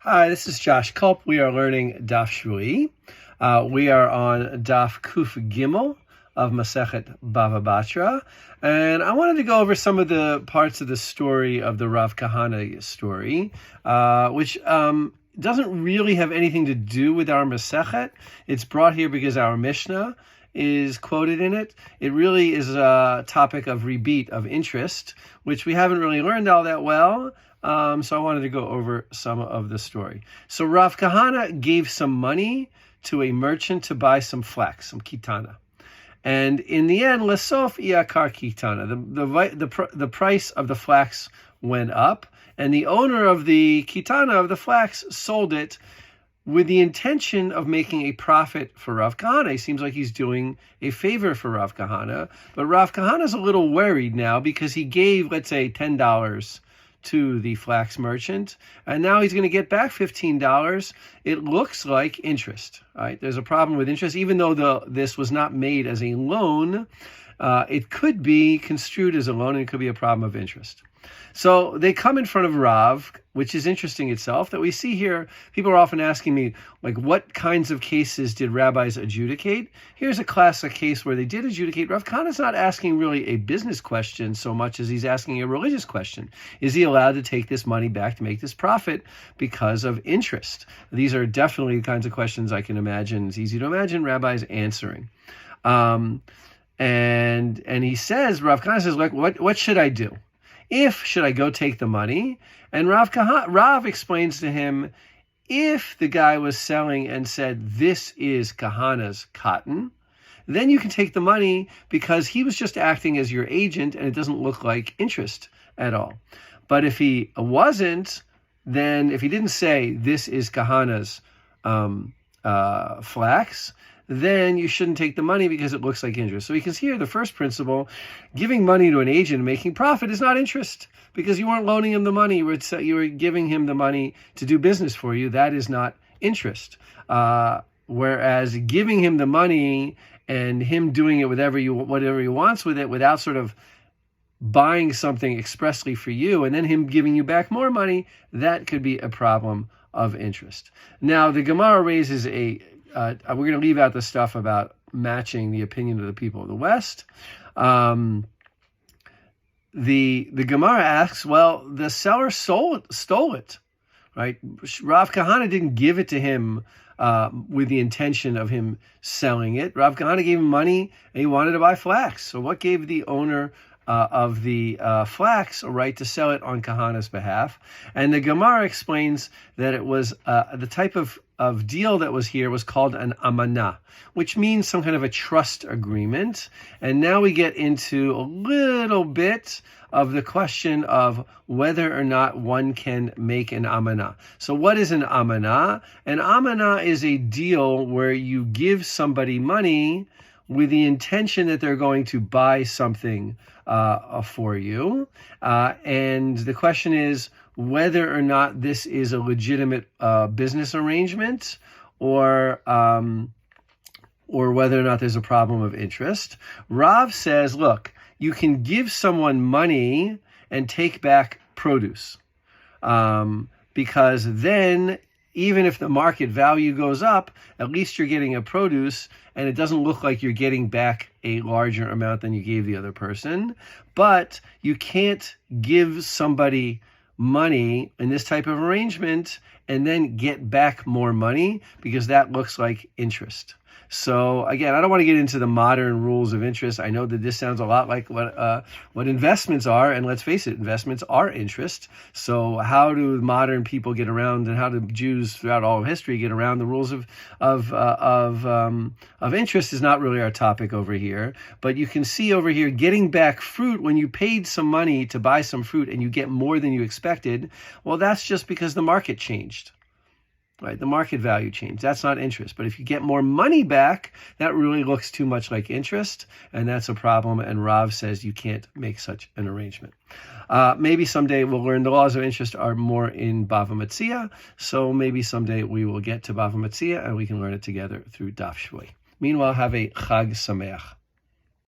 Hi, this is Josh Culp. We are learning Daf Shvui. We are on Daf Kuf Gimmel of Masechet Bava Batra, and I wanted to go over some of the parts of the story of the Rav Kahana story, which doesn't really have anything to do with our Masechet. It's brought here because our Mishnah is quoted in it. It really is a topic of rebate, of interest, which we haven't really learned all that well. So I wanted to go over some of the story. So Rav Kahana gave some money to a merchant to buy some flax, some kitana. And in the end, lesof iyakar kitana, the price of the flax went up, and the owner of the kitana, of the flax, sold it with the intention of making a profit for Rav Kahana. He seems like he's doing a favor for Rav Kahana, but Rav Kahana's a little worried now because he gave, let's say, $10 to the flax merchant, and now he's going to get back $15. It looks like interest, right? There's a problem with interest, even though this was not made as a loan. It could be construed as a loan, and it could be a problem of interest. So they come in front of Rav, which is interesting itself, that we see here. People are often asking me, like, what kinds of cases did rabbis adjudicate? Here's a classic case where they did adjudicate. Rav Kahana's not asking really a business question so much as he's asking a religious question. Is he allowed to take this money back to make this profit because of interest? These are definitely the kinds of questions I can imagine. It's easy to imagine rabbis answering. And he says, Rav Kahana says, like, what should I do? Should I go take the money? And Rav explains to him, if the guy was selling and said, this is Kahana's cotton, then you can take the money because he was just acting as your agent and it doesn't look like interest at all. But if he wasn't, then if he didn't say, this is Kahana's flax, then you shouldn't take the money because it looks like interest. So we can see here the first principle: giving money to an agent and making profit is not interest, because you weren't loaning him the money, you were giving him the money to do business for you. That is not interest. Whereas giving him the money and him doing it whatever he wants with it, without sort of buying something expressly for you and then him giving you back more money, that could be a problem of interest. Now the Gemara raises we're going to leave out the stuff about matching the opinion of the people of the West. The Gemara asks, well, the seller stole it, right? Rav Kahana didn't give it to him with the intention of him selling it. Rav Kahana gave him money and he wanted to buy flax. So what gave the owner of the flax a right to sell it on Kahana's behalf? And the Gemara explains that it was the type of deal that was here was called an amanah, which means some kind of a trust agreement. And now we get into a little bit of the question of whether or not one can make an amanah. So what is an amanah? An amanah is a deal where you give somebody money with the intention that they're going to buy something for you. And the question is whether or not this is a legitimate business arrangement, or whether or not there's a problem of interest. Rav says, look, you can give someone money and take back produce, because then even if the market value goes up, at least you're getting a produce, and it doesn't look like you're getting back a larger amount than you gave the other person. But you can't give somebody money in this type of arrangement and then get back more money, because that looks like interest. So again, I don't want to get into the modern rules of interest. I know that this sounds a lot like what investments are, and let's face it, investments are interest. So how do modern people get around, and how do Jews throughout all of history get around the rules of interest is not really our topic over here. But you can see over here, getting back fruit when you paid some money to buy some fruit and you get more than you expected. Well, that's just because the market changed. Right, the market value changed. That's not interest. But if you get more money back, that really looks too much like interest, and that's a problem. And Rav says you can't make such an arrangement. Maybe someday we'll learn the laws of interest are more in Bava Metzia. So maybe someday we will get to Bava Metzia and we can learn it together through Daf Shvui. Meanwhile, have a Chag Sameach.